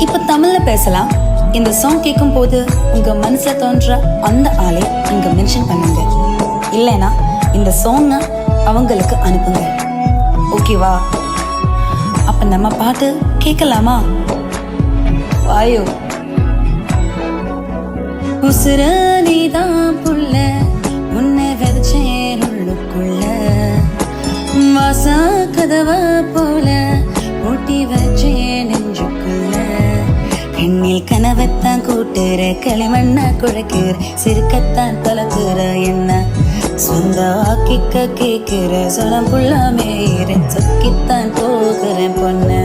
இப்ப தமிழ்ல பேசலாம். இந்த சாங் கேட்கும் போது உங்க மனசுல தோன்ற அந்த ஆளை இங்க மென்ஷன் பண்ணுங்க. இல்லைனா இந்த சாங் அவங்களுக்கு அனுப்புங்க. ஓகேவா? அப்ப நம்ம பாட்டு கேட்கலாமா? வாயோ உசுர நீதான் புள்ள, உன்னை விதைச்சேன் உள்ளுக்குள்ள, வாசா கதவ போல ஊட்டி வச்சேன் நெஞ்சுக்குள்ள, கண்ணில் கனவத்தான் கூட்டுற களிமண்ண குழைக்கிற சிறுக்கத்தான் கலக்குற என்ன சொந்த ஆக்கிக்க கேட்கிற சொலம் புள்ள மேயிற சொக்கித்தான் போகிறேன் பொண்ணு.